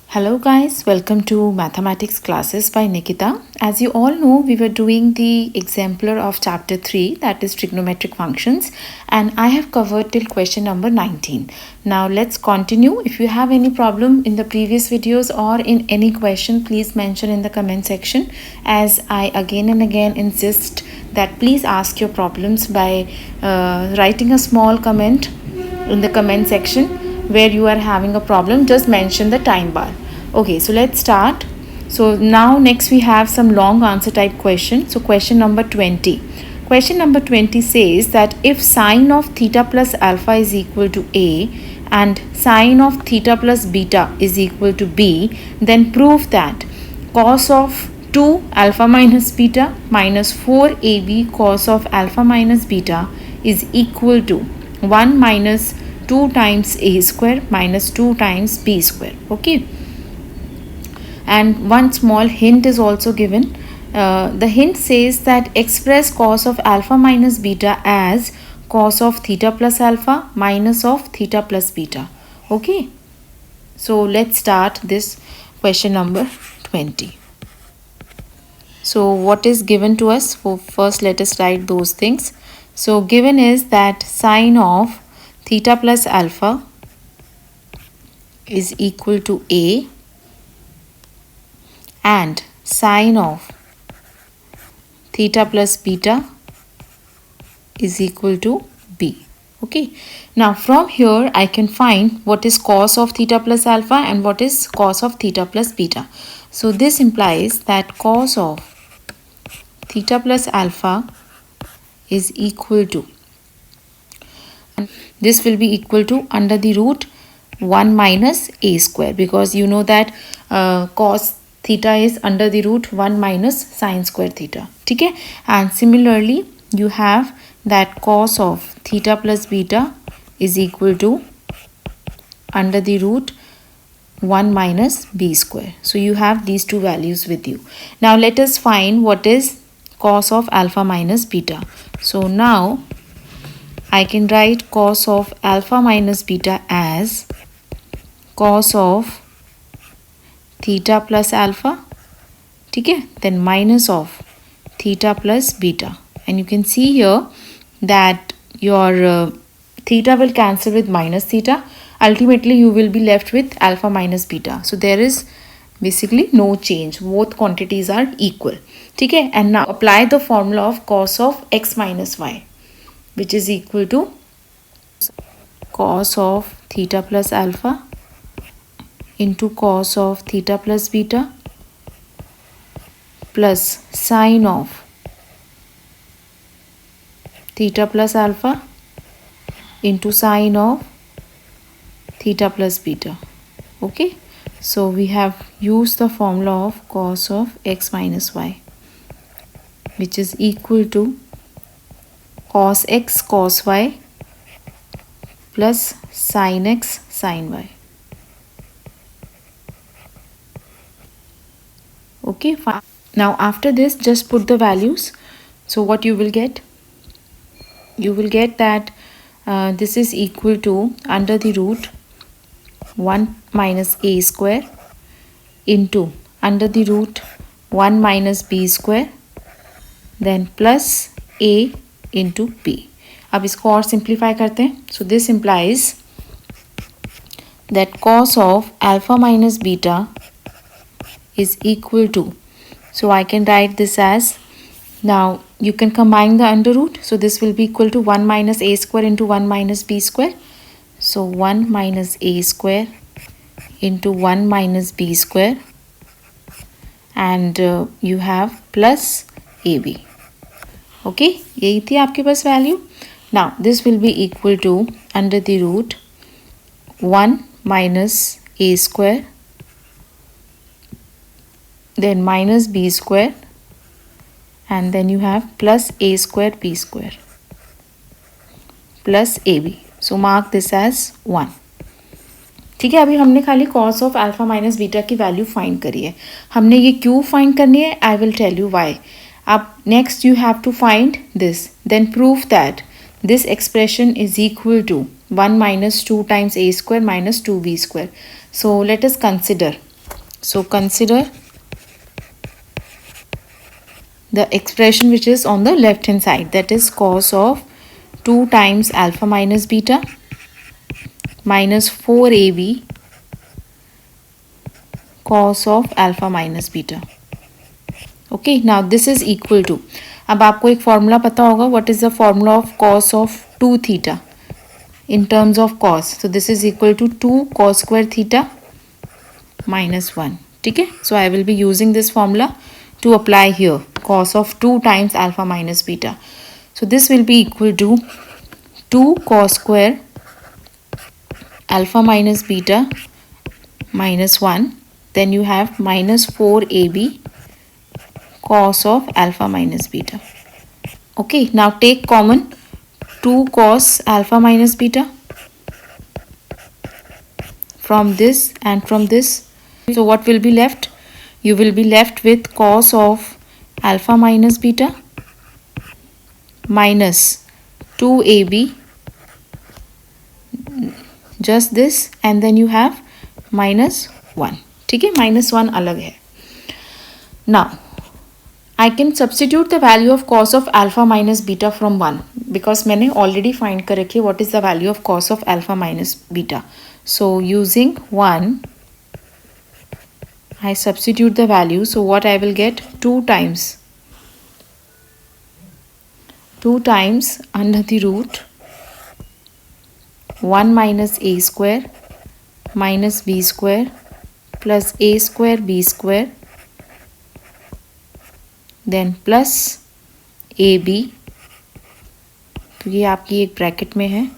Hello guys, welcome to mathematics classes by Nikita. As you all know, we were doing the exemplar of chapter 3, that is trigonometric functions, and I have covered till question number 19. Now let's continue. If you have any problem in the previous videos or in any question, please mention in the comment section, as I again and again insist that please ask your problems by writing a small comment in the comment section. Where you are having a problem, just mention the time bar. Okay, so let's start. So now next we have some long answer type question. So question number 20. Question number 20 says that if sine of theta plus alpha is equal to A and sine of theta plus beta is equal to B, then prove that cos of 2 alpha minus beta minus 4ab cos of alpha minus beta is equal to 1 minus 2 times a square minus 2 times b square. Okay, and one small hint is also given. The hint says that express cos of alpha minus beta as cos of theta plus alpha minus of theta plus beta. Okay, so let's start this question number 20. So what is given to us? First let us write those things. So given is that sine of theta plus alpha is equal to A and sine of theta plus beta is equal to B. Okay, now from here I can find what is cos of theta plus alpha and what is cos of theta plus beta. So this implies that cos of theta plus alpha is equal to, this will be equal to under the root 1 minus a square, because you know that cos theta is under the root 1 minus sine square theta. Okay, and similarly you have that cos of theta plus beta is equal to under the root 1 minus b square. So you have these two values with you. Now let us find what is cos of alpha minus beta. So now I can write cos of alpha minus beta as cos of theta plus alpha, okay, then minus of theta plus beta. And you can see here that your theta will cancel with minus theta. Ultimately you will be left with alpha minus beta. So there is basically no change. Both quantities are equal. Okay, and now apply the formula of cos of x minus y, which is equal to cos of theta plus alpha into cos of theta plus beta plus sine of theta plus alpha into sine of theta plus beta. Okay, so we have used the formula of cos of x minus y, which is equal to cos x cos y plus sin x sin y. Okay, fine. Now after this just put the values. So what you will get? You will get that this is equal to under the root 1 minus a square into under the root 1 minus b square, then plus a into b. अब इसको और simplify करते हैं. So this implies that cos of alpha minus beta is equal to, so I can write this as, now you can combine the under root, so this will be equal to 1 minus a square into 1 minus b square. So 1 minus a square into 1 minus b square, and you have plus ab. Okay, यही थी आपके पास value. Now this will be equal to under the root 1 minus a square, then minus b square, and then you have plus a square b square plus ab. So mark this as 1. ठीक है, अभी हमने खाली cos of alpha minus beta की value find करी है. हमने ये क्यों फाइंड करनी है, I will tell you why. अब next you have to find this, then prove that this expression is equal to 1 minus 2 times a square minus 2b square. So let us consider. So consider the expression which is on the left hand side, that is cos of 2 times alpha minus beta minus 4ab cos of alpha minus beta. Okay, now this is equal to, अब आपको एक formula पता होगा, what is the formula of cos of 2 theta in terms of cos. So this is equal to 2 cos square theta minus 1. ठीक है, so I will be using this formula to apply here, cos of 2 times alpha minus beta. So this will be equal to 2 cos square alpha minus beta minus 1. Then you have minus 4ab cos of alpha minus beta. Okay, now take common 2 cos alpha minus beta from this and from this. So what will be left? You will be left with cos of alpha minus beta minus 2ab, just this, and then you have minus 1. ठीक है, minus 1 अलग है. Now I can substitute the value of cos of alpha minus beta from 1 because मैंने already find कर रखी है what is the value of cos of alpha minus beta. So using 1 I substitute the value. So what I will get? 2 times under the root 1 minus a square minus b square plus a square b square, then plus ab, क्योंकि आपकी एक bracket में है.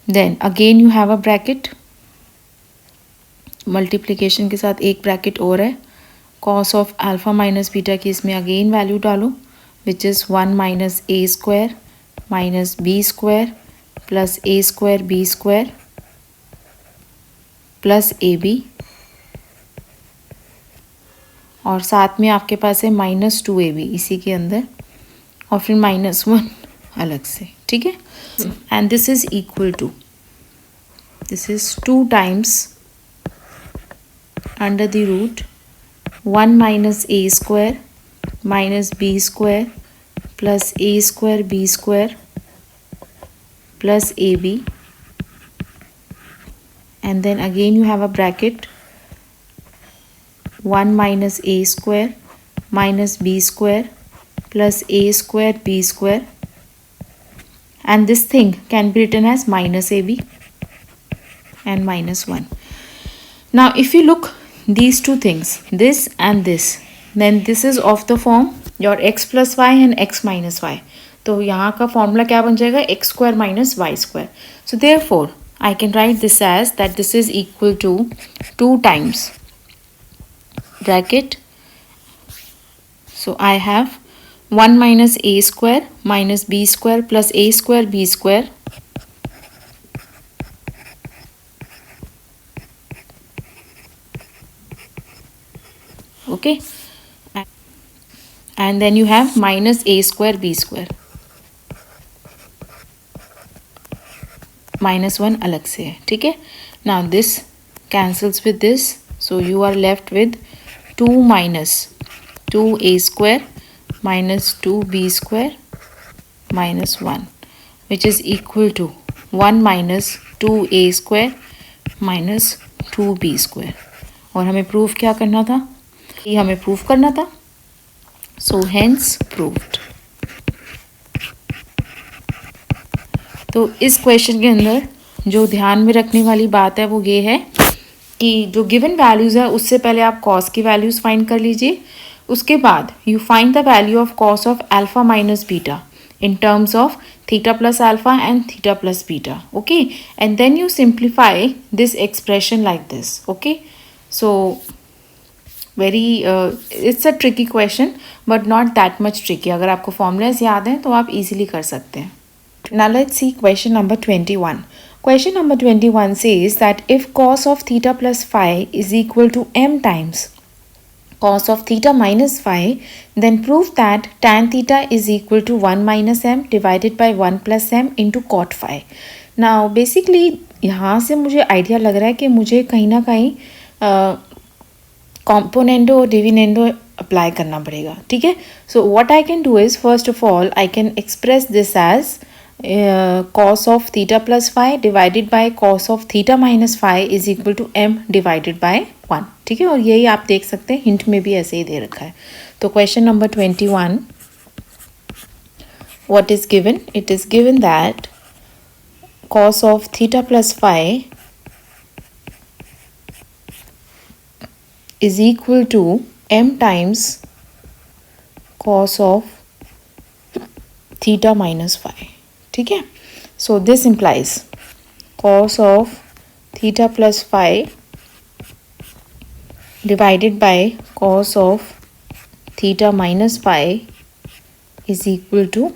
Then again you have a bracket, multiplication के साथ एक bracket और है. cos of alpha minus beta की इसमें अगेन वैल्यू डालो, which is 1 minus a square minus b square plus a square b square plus ab, और साथ में आपके पास है minus 2ab इसी के अंदर, और फिर minus 1 अलग से. ठीक है, and this is equal to, this is 2 times under the root 1 minus a square minus b square plus a square b square plus ab, and then again you have a bracket 1 minus a square minus b square plus a square b square, and this thing can be written as minus ab and minus 1. Now if you look these two things, this and this, then this is of the form your x plus y and x minus y. तो यहाँ का formula क्या बन जाएगा? x square minus y square. So therefore I can write this as that this is equal to 2 times bracket. So I have 1 minus a square minus b square plus a square b square okay, and then you have minus a square b square, minus 1 अलग से है. ठीक है, now this cancels with this, so you are left with 2 minus 2a square minus 2b square minus 1, which is equal to 1 minus 2a square minus 2b square. और हमें proof क्या करना था? ये हमें प्रूफ करना था. So hence proved. तो इस क्वेश्चन के अंदर जो ध्यान में रखने वाली बात है वो ये है कि जो गिवन वैल्यूज़ है उससे पहले आप कॉस की वैल्यूज़ फाइंड कर लीजिए. उसके बाद you find the value of cos of alpha minus beta in terms of theta plus alpha and theta plus beta. Okay, and then you simplify this expression like this. Okay, so very it's a tricky question but not that much tricky. अगर आपको formulas याद हैं तो आप easily कर सकते हैं. Now let's see question number 21. Question number 21 says that if cos of theta plus phi is equal to m times cos of theta minus phi, then prove that tan theta is equal to 1 minus m divided by 1 plus m into cot phi. Now basically यहाँ से मुझे idea लग रहा है कि मुझे कहीं ना कहीं कॉम्पोनेंडो और डिविडेंडो अप्लाई करना पड़ेगा, ठीक है. So what I can do is, first of all I can express this as cos of theta plus phi divided by cos of theta minus phi is equal to m divided by 1, ठीक है. और यही आप देख सकते हैं, hint में भी ऐसे ही दे रखा है. तो question number 21, what is given? It is given that cos of theta plus phi is equal to m times cos of theta minus phi, ठीक है. So this implies cos of theta plus phi divided by cos of theta minus phi is equal to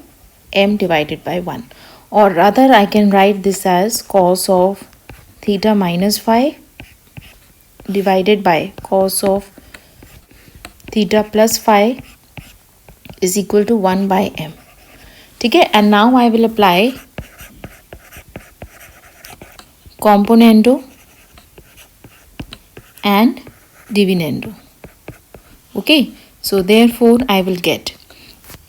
m divided by 1, or rather I can write this as cos of theta minus phi divided by cos of theta plus phi is equal to 1 by m, ठीक है. And now I will apply componendo and dividendo. Okay, so therefore I will gate,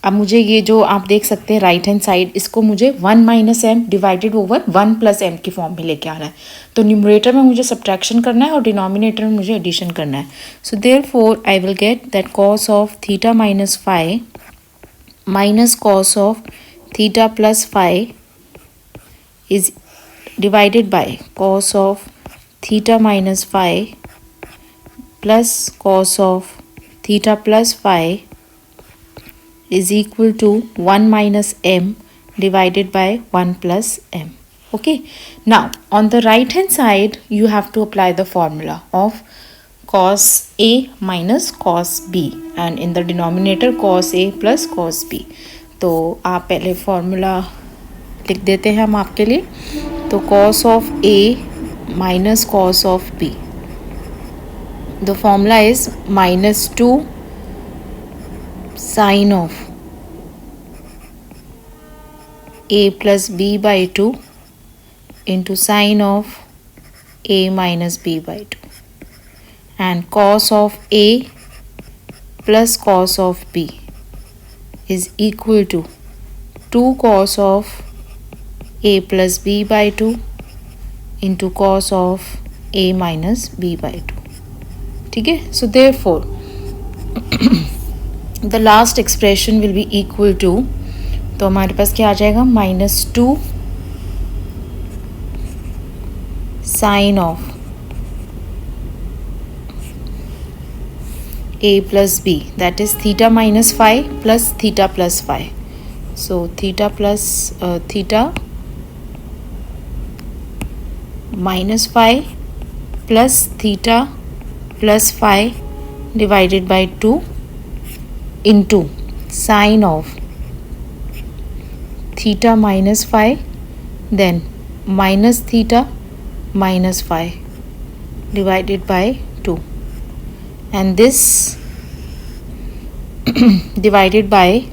अब मुझे ये जो आप देख सकते हैं राइट हैंड साइड, इसको मुझे 1 minus M divided over 1 plus M की फॉर्म में लेके आना है. तो न्यूमरेटर में मुझे सब्ट्रैक्शन करना है और डिनोमिनेटर में मुझे एडिशन करना है. So therefore I will get that cos of theta minus phi minus cos of theta plus phi is divided by cos of theta minus phi plus cos of theta plus phi is equal to 1 minus m divided by 1 plus m. Okay, now on the right hand side you have to apply the formula of cos a minus cos b and in the denominator cos a plus cos b. तो आप पहले formula लिख देते हैं हम आपके लिए. तो cos of a minus cos of b, the formula is minus 2 sin of a plus b by 2 into sin of a minus b by 2, and cos of a plus cos of b is equal to 2 cos of a plus b by 2 into cos of a minus b by 2, ठीक है. So therefore the last expression will be equal to, तो हमारे पास क्या आ जाएगा, minus 2 sin of a plus b, that is theta minus phi plus theta plus phi. So theta plus theta minus phi plus theta plus phi divided by 2 into sin of theta minus phi, then minus theta minus phi divided by 2, and this divided by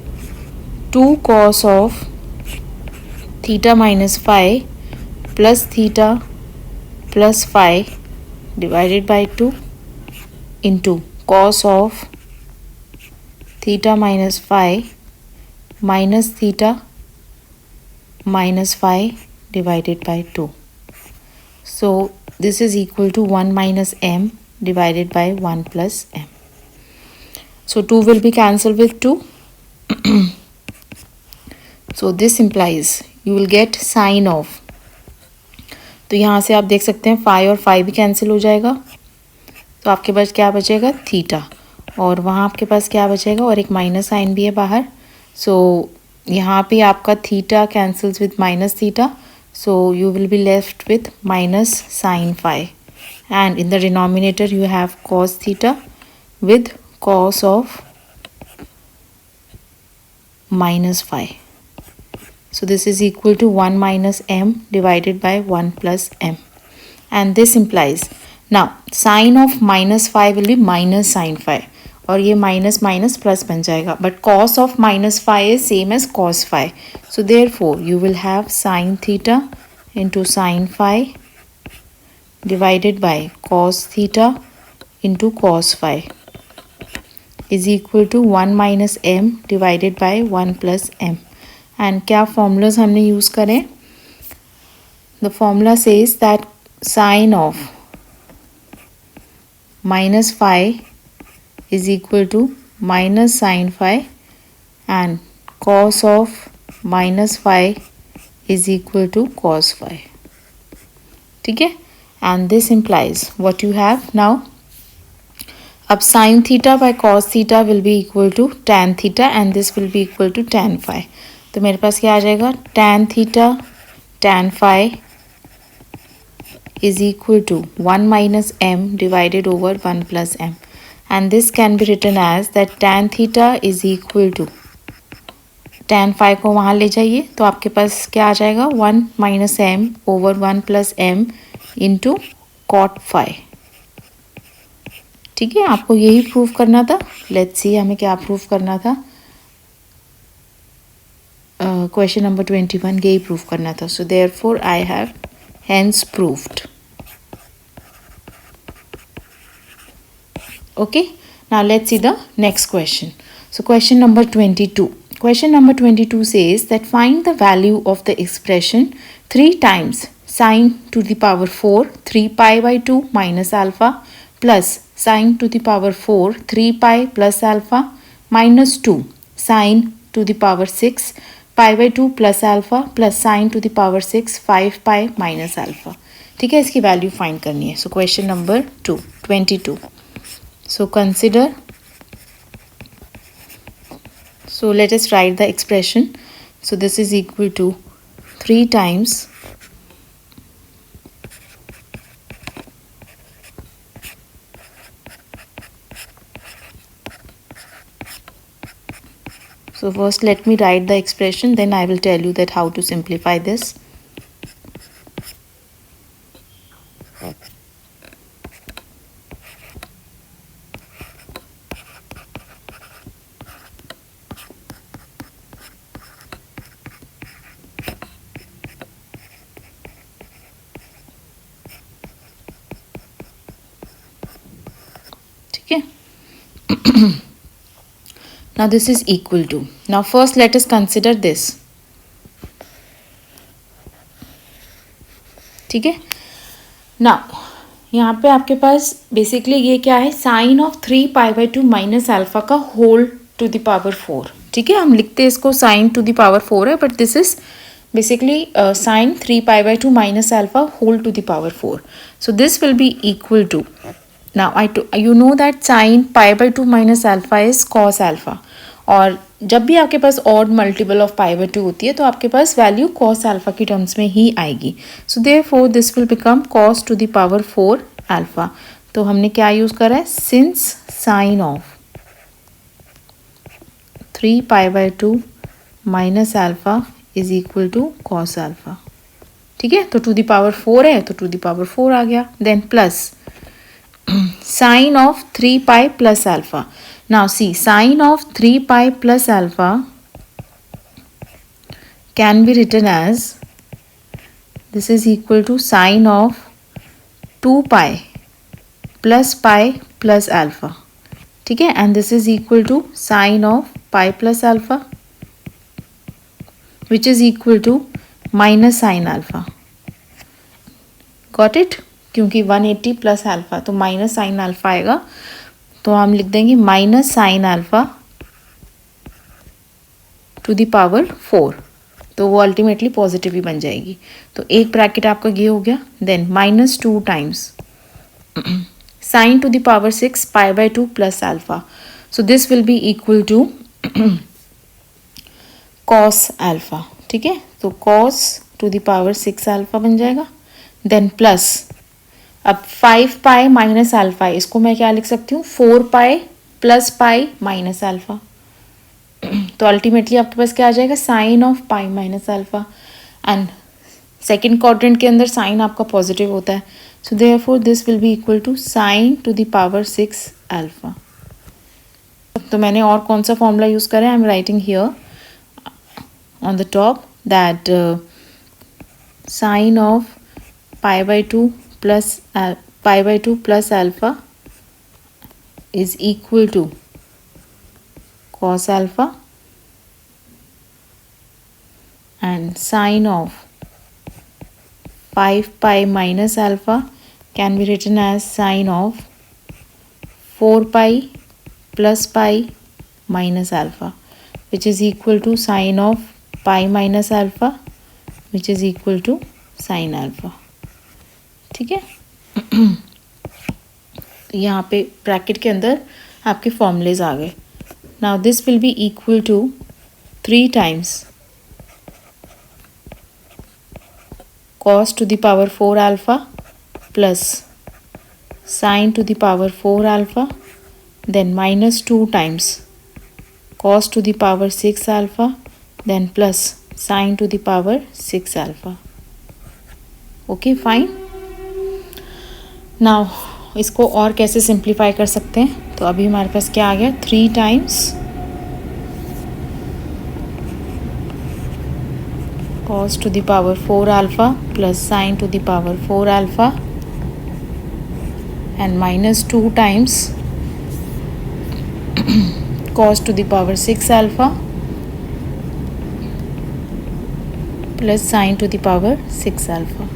2 cos of theta minus phi plus theta plus phi divided by 2 into cos of theta minus phi minus theta minus phi divided by 2. So this is equal to 1 minus m divided by 1 plus m. So 2 will be cancelled with 2. So this implies you will get sin of, तो यहाँ से आप देख सकते हैं phi और phi भी cancel हो जाएगा, तो आपके पास क्या बचेगा, थीटा, और वहाँ आपके पास क्या बचेगा, और एक माइनस साइन भी है बाहर. सो यहाँ पे आपका theta cancels with minus theta, so you will be left with minus sin phi, and in the denominator you have cos theta with cos of minus phi. So this is equal to 1 minus m divided by 1 plus m, and this implies, now sin of minus phi will be minus sin phi, और ये minus minus प्लस बन जाएगा, but cos of minus five is same as cos five, so therefore you will have sine theta into sine five divided by cos theta into cos phi is equal to 1 minus m divided by 1 plus m. And क्या formulas हमने use करें? The formula says that sine of minus phi is equal to minus sine phi and cos of minus phi is equal to cos phi. ठीक है? And this implies what you have now. अब sin theta by cos theta will be equal to tan theta and this will be equal to tan phi. तो मेरे पास क्या आ जाएगा? tan theta tan phi is equal to 1 minus m divided over 1 plus m. And this can be written as that tan theta is equal to tan phi को वहाँ ले जाइए तो आपके पास क्या आ जाएगा? 1 minus m over 1 plus m into cot phi. ठीक है, आपको यही प्रूव करना था. लेट्स सी हमें क्या प्रूव करना था. क्वेश्चन नंबर 21 यही प्रूव करना था. सो therefore I have hence proved. Okay, now let's see the next question. So question number 22. Question number 22 says that find the value of the expression 3 times sine to the power 4 3 pi by 2 minus alpha plus sine to the power 4 3 pi plus alpha minus 2 sine to the power 6 pi by 2 plus alpha plus sine to the power 6 5 pi minus alpha. ठीक है, इसकी value find करनी है. So question number 22. So consider. So let us write the expression. So this is equal to 3 times so first let me write the expression, then I will tell you that how to simplify this. Now this is equal to. Now first let us consider this. ठीक है, now यहाँ पे आपके पास basically ये क्या है? Sine of 3 pi by 2 minus alpha का whole to the power 4. ठीक है, हम लिखते हैं इसको साइन टू द पावर 4 है, but this is basically sine 3 pi by 2 minus alpha whole to the power 4. So this will be equal to, now you know that sine pi by 2 minus alpha is cos alpha, और जब भी आपके पास odd multiple of pi by 2 होती है तो आपके पास वैल्यू कॉस अल्फा की टर्म्स में ही आएगी. So therefore this will become cos to the power 4 alpha. तो हमने क्या यूज़ करा है? Since sine of 3 pi by 2 minus alpha is equal to cos alpha. ठीक है, तो टू द पावर 4 है तो टू द पावर 4 आ गया. Then plus sine of 3 pi plus alpha. Now see, sine of 3 pi plus alpha can be written as, this is equal to sine of 2 pi plus alpha. ठीक है, and this is equal to sine of pi plus alpha which is equal to minus sine alpha. Got it? क्योंकि 180 plus alpha तो minus sine alpha आएगा, तो हम लिख देंगे minus sine alpha two the power 4. तो वो अल्टीमेटली पॉजिटिव ही बन जाएगी. तो एक ब्रैकेट आपका ये हो गया. Then minus 2 times sine to the power 6 pi by 2 plus alpha. So this will be equal to cos alpha. ठीक है, तो cos to the power 6 alpha बन जाएगा. देन प्लस अब 5 पाई माइनस अल्फा, इसको मैं क्या लिख सकती हूँ? 4 pi plus pi minus alpha. तो अल्टीमेटली आपके पास क्या आ जाएगा? Sine of pi minus alpha. And second quadrant के अंदर साइन आपका पॉजिटिव होता है. So therefore this will be equal to sine to the power 6 alpha. तो मैंने और कौन सा फॉर्मूला यूज़ करा है, I am writing here on the top that sine of pi by two plus alpha is equal to cos alpha, and sine of 5 pi minus alpha can be written as sine of 4 pi plus pi minus alpha, which is equal to sine of pi minus alpha, which is equal to sine alpha. ठीक है. यहाँ पे bracket के अंदर आपके formulas आ गए. Now this will be equal to 3 times cos to the power 4 alpha plus sin to the power 4 alpha, then minus 2 times cos to the power 6 alpha, then plus sin to the power 6 alpha. Okay, fine. Now इसको और कैसे simplify कर सकते हैं, तो अभी हमारे पास क्या आ गया, 3 times cos to the power 4 alpha plus sin to the power 4 alpha and minus 2 times cos to the power 6 alpha plus sin to the power 6 alpha.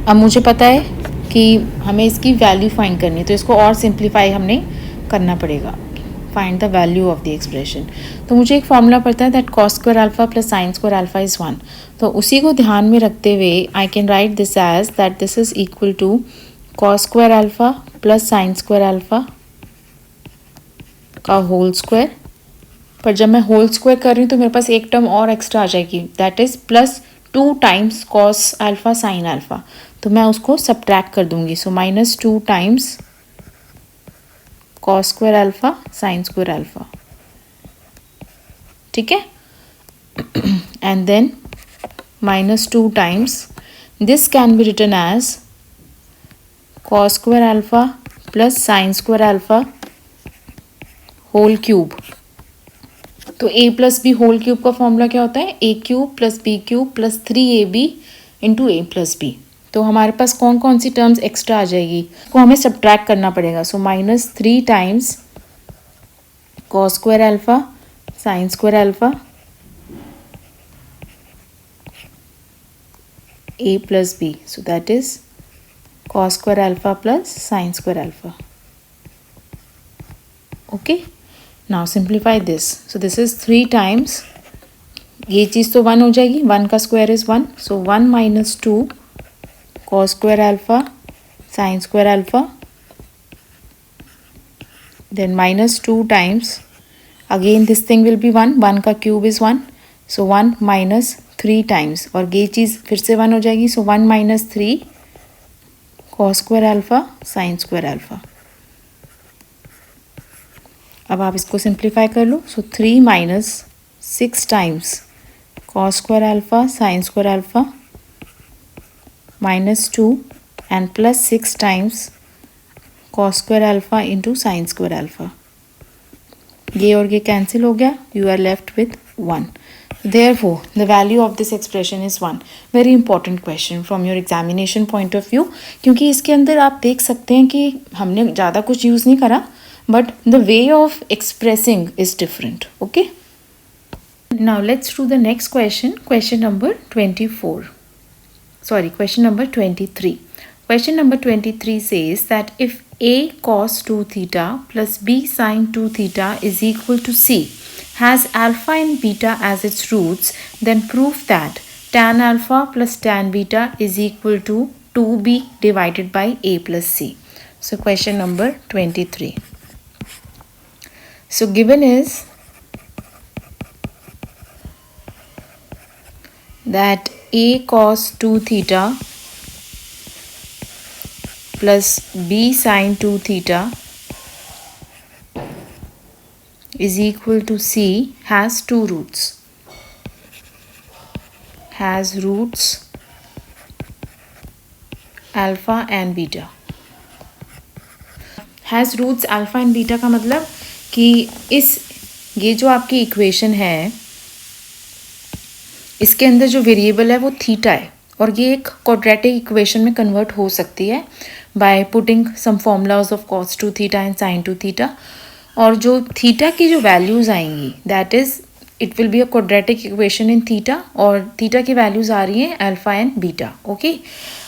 अब मुझे पता है कि हमें इसकी वैल्यू फाइंड करनी है, तो इसको और सिंप्लीफाई हमने करना पड़ेगा. Find the value of the expression. तो मुझे एक फॉर्मूला पड़ता है that cos square alpha plus sine square alpha is 1. तो उसी को ध्यान में रखते हुए I can write this as that this is equal to cos square alpha plus sine square alpha का होल स्क्वायर. पर जब मैं होल स्क्वायर कर रही हूँ तो मेरे पास एक टर्म और एक्स्ट्रा आ जाएगी, that is plus 2 times cos alpha sine alpha. तो मैं उसको सब्ट्रैक्ट कर दूंगी. So minus 2 times cos square alpha sine square alpha. ठीक है. And then minus 2 times this can be written as cos square alpha plus sine square alpha whole cube. तो a plus B whole cube का formula क्या होता है, a cube plus B cube plus 3ab into a plus B. तो हमारे पास कौन कौन सी terms extra आ जाएगी, को हमें सब्ट्रैक्ट करना पड़ेगा. So minus 3 times cos square alpha sine square alpha a plus B. So that is cos square alpha plus sine square alpha. Okay. Now simplify this. So this is 3 times, ये चीज़ तो 1 हो जाएगी, 1 का square is 1. So 1 minus 2 cos square alpha sin square alpha, then minus 2 times, again this thing will be 1 का cube is 1, so 1 minus 3 times, और ये चीज़ फिर से 1 हो जाएगी. so 1 minus 3 cos square alpha sin square alpha. अब आप इसको सिंप्लीफाई कर लो. so 3 minus 6 times cos square alpha sin square alpha minus 2 and plus 6 times cos square alpha into sin square alpha. ये और ये कैंसिल हो गया, you are left with 1. Therefore, the value of this expression is 1. Very important question from your examination point of view, क्योंकि इसके अंदर आप देख सकते हैं कि हमने ज़्यादा कुछ यूज़ नहीं करा, but the way of expressing is different. Okay. Now let's do the next question. Question number 24. Sorry, question number 23. Question number 23 says that if a cos 2 theta plus b sin 2 theta is equal to c, has alpha and beta as its roots, then prove that tan alpha plus tan beta is equal to 2b divided by a plus c. So question number 23. So given is that a cos 2 theta plus b sin 2 theta is equal to c has 2 roots. Has roots alpha and beta. Has roots alpha and beta का मतलब कि ये जो आपकी equation है इसके अंदर जो वेरिएबल है वो थीटा है और ये एक क्वाड्रेटिक इक्वेशन में कन्वर्ट हो सकती है by putting some formulas of cos two theta and sin two theta. और जो थीटा की जो वैल्यूज़ आएंगी that is it will be a quadratic equation in theta और थीटा की वैल्यूज़ आ रही हैं अल्फा एंड बीटा। ओके,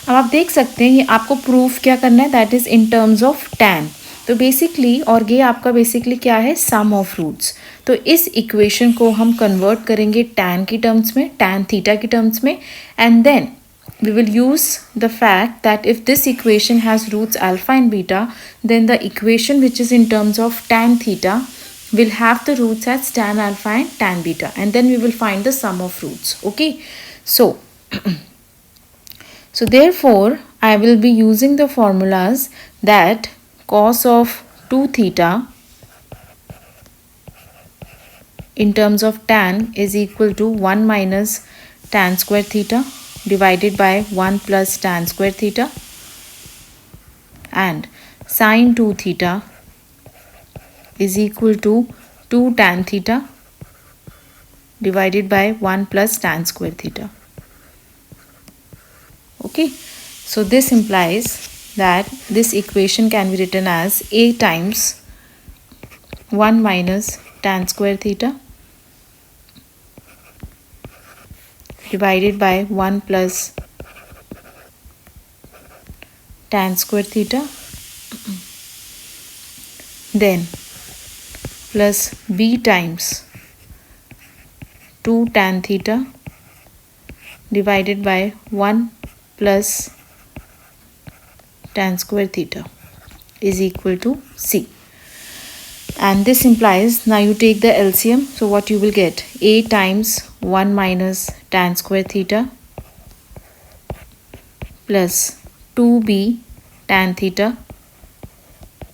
अब आप देख सकते हैं ये आपको प्रूफ क्या करना है that is in terms of tan. तो बेसिकली और ये आपका बेसिकली क्या है सम ऑफ रूट्स। तो इस इक्वेशन को हम कन्वर्ट करेंगे टैन की टर्म्स में, टैन थीटा की टर्म्स में, and then we will use the fact that if this equation has roots alpha and beta, then the equation which is in terms of tan theta will have the roots as tan alpha and tan beta, and then we will find the sum of roots. Okay, so so therefore I will be using the formulas that cos of 2 theta in terms of tan is equal to 1 minus tan square theta divided by 1 plus tan square theta, and sin 2 theta is equal to 2 tan theta divided by 1 plus tan square theta. Okay, so this implies that this equation can be written as a times 1 minus tan square theta divided by 1 plus tan square theta, then plus b times 2 tan theta divided by 1 plus tan square theta is equal to c. And this implies, now you take the LCM, so what you will get, a times 1 minus tan square theta plus 2b tan theta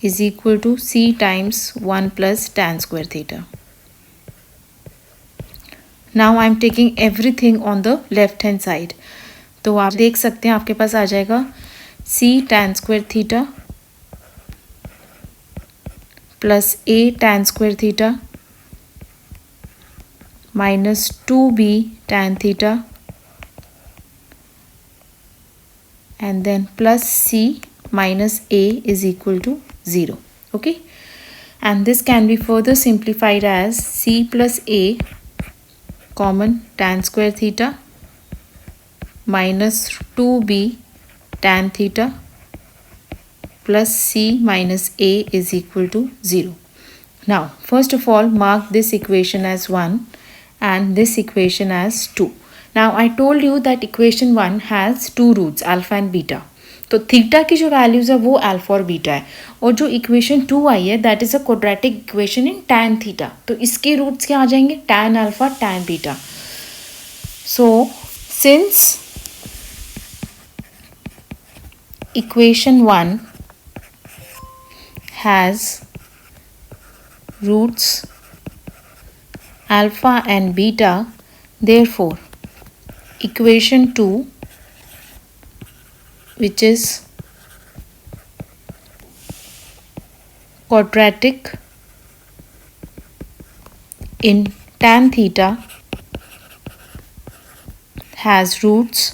is equal to c times 1 plus tan square theta. Now I am taking everything on the left hand side, तो आप देख सकते हैं आपके पास आ जाएगा c tan square theta plus a tan square theta minus 2b tan theta and then plus c minus a is equal to 0. Okay, and this can be further simplified as c plus a common tan square theta minus 2b tan theta plus c minus a is equal to 0. Now first of all mark this equation as 1 and this equation as 2. Now I told you that equation 1 has two roots alpha and beta. तो theta की जो values है वो alpha और beta है और जो equation 2 आई है that is a quadratic equation in tan theta, तो इसके रूट्स क्या आ जाएंगे tan alpha tan beta. So since equation 1 has roots alpha and beta, therefore equation 2 which is quadratic in tan theta has roots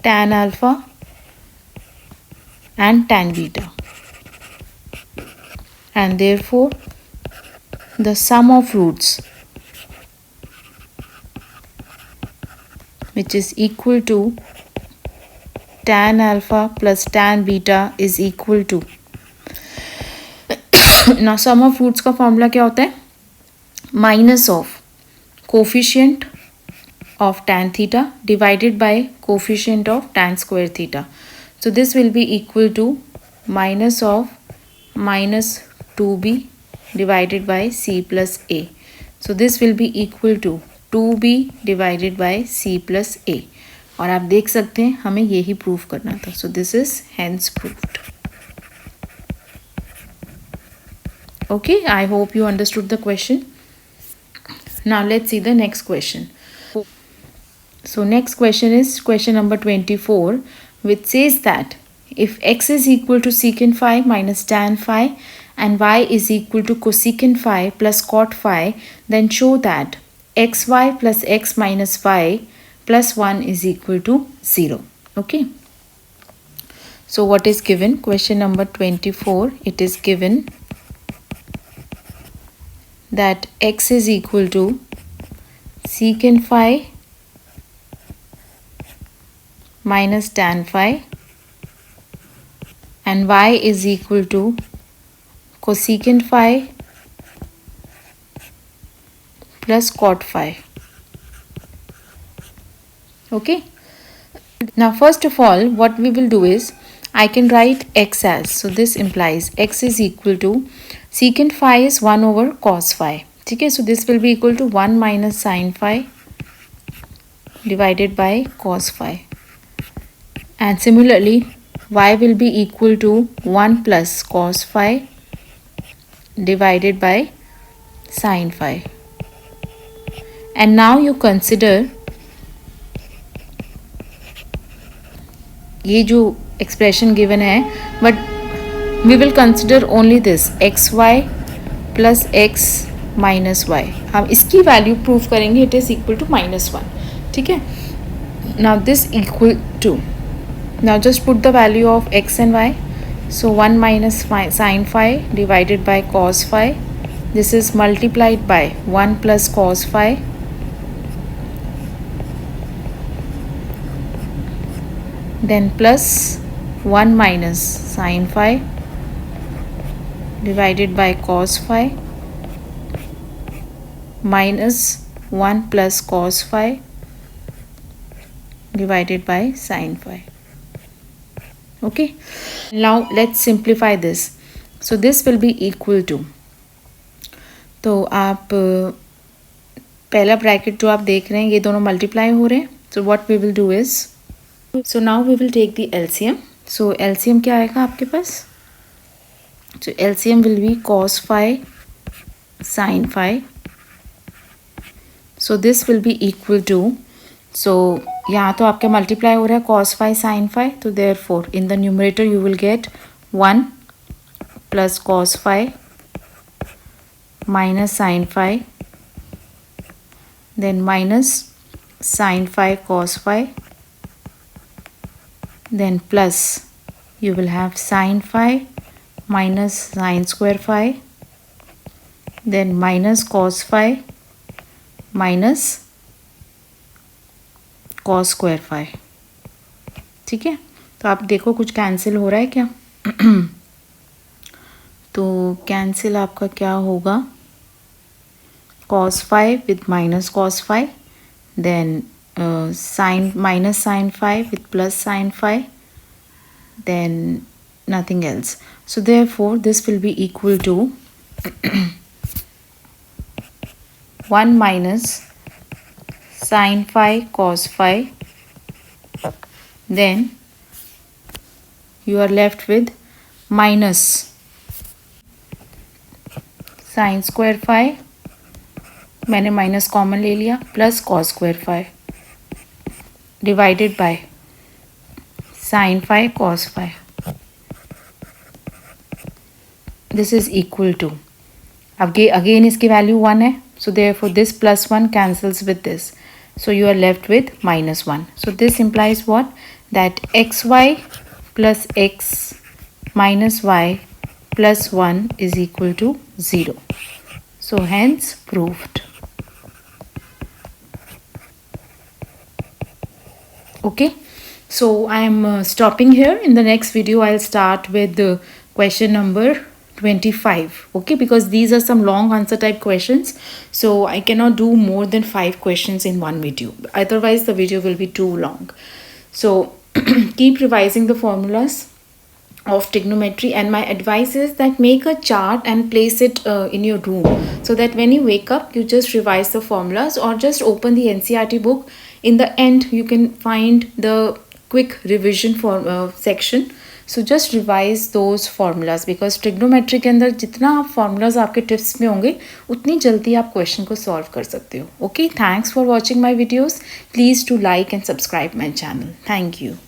tan alpha and tan beta, and therefore the sum of roots which is equal to tan alpha plus tan beta is equal to now sum of roots का formula क्या होता है minus of coefficient of tan theta divided by coefficient of tan square theta. So this will be equal to minus of minus 2b divided by c plus a. So this will be equal to 2b divided by c plus a. और आप देख सकते हैं हमें यही proof करना था. So this is hence proved. Okay, I hope you understood the question. Now let's see the next question. So next question is question number 24, which says that if x is equal to secant phi minus tan phi and y is equal to cosecant phi plus cot phi, then show that xy plus x minus y plus 1 is equal to 0. Okay. So what is given? Question number 24. It is given that x is equal to secant phi minus tan phi and y is equal to cosecant phi plus cot phi. Okay. Now first of all, what we will do is I can write x as, so this implies x is equal to secant phi is 1 over cos phi. Okay, so this will be equal to 1 minus sin phi divided by cos phi, and similarly y will be equal to 1 plus cos phi divided by sin phi. And now you consider ये जो expression given है, but we will consider only this xy plus x minus y. हम इसकी value prove करेंगे, it is equal to -1. ठीक है. Now this equal to, now just put the value of x and y. So 1 minus sin phi divided by cos phi. This is multiplied by 1 plus cos phi then plus 1 minus sin phi divided by cos phi minus 1 plus cos phi divided by sin phi. Okay, now let's simplify this. So this will be equal to, तो आप पहला bracket जो आप देख रहे हैं ये दोनों मल्टीप्लाई हो रहे हैं. So what we will do is, so now we will take the LCM. So LCM क्या आएगा आपके पास? So LCM will be cos phi sin phi. So this will be equal to, so यहाँ तो आपके multiply हो रहा है cos phi sin phi, तो therefore in the numerator you will get 1 plus cos phi minus sin phi then minus sin phi cos phi then plus you will have sin phi minus sin square phi then minus cos phi minus cos square phi. ठीक है, तो आप देखो कुछ cancel हो रहा है क्या? तो कैंसिल आपका क्या होगा? cos phi with minus cos phi then sin minus sin phi with plus sin phi then nothing else. So therefore this will be equal to 1 minus sin phi cos phi, then you are left with minus sin square phi, मैंने minus common ले लिया, plus cos square phi divided by sin phi cos phi. This is equal to, again इसकी value 1 है, so therefore this plus 1 cancels with this, so you are left with minus 1. So this implies what? That xy plus x minus y plus 1 is equal to 0. So hence proved. Okay, so I am stopping here. In the next video I'll start with the question number 25. Okay, because these are some long answer type questions, so I cannot do more than 5 questions in one video, otherwise the video will be too long. So keep revising the formulas of trigonometry, and my advice is that make a chart and place it in your room, so that when you wake up you just revise the formulas, or just open the NCERT book. In the end you can find the quick revision for section, so just revise those formulas, because trigonometry के अंदर जितना आप formulas आपके tips में होंगे उतनी जल्दी आप question को solve कर सकते हो. Okay, thanks for watching my videos. Please do like and subscribe my channel. Thank you.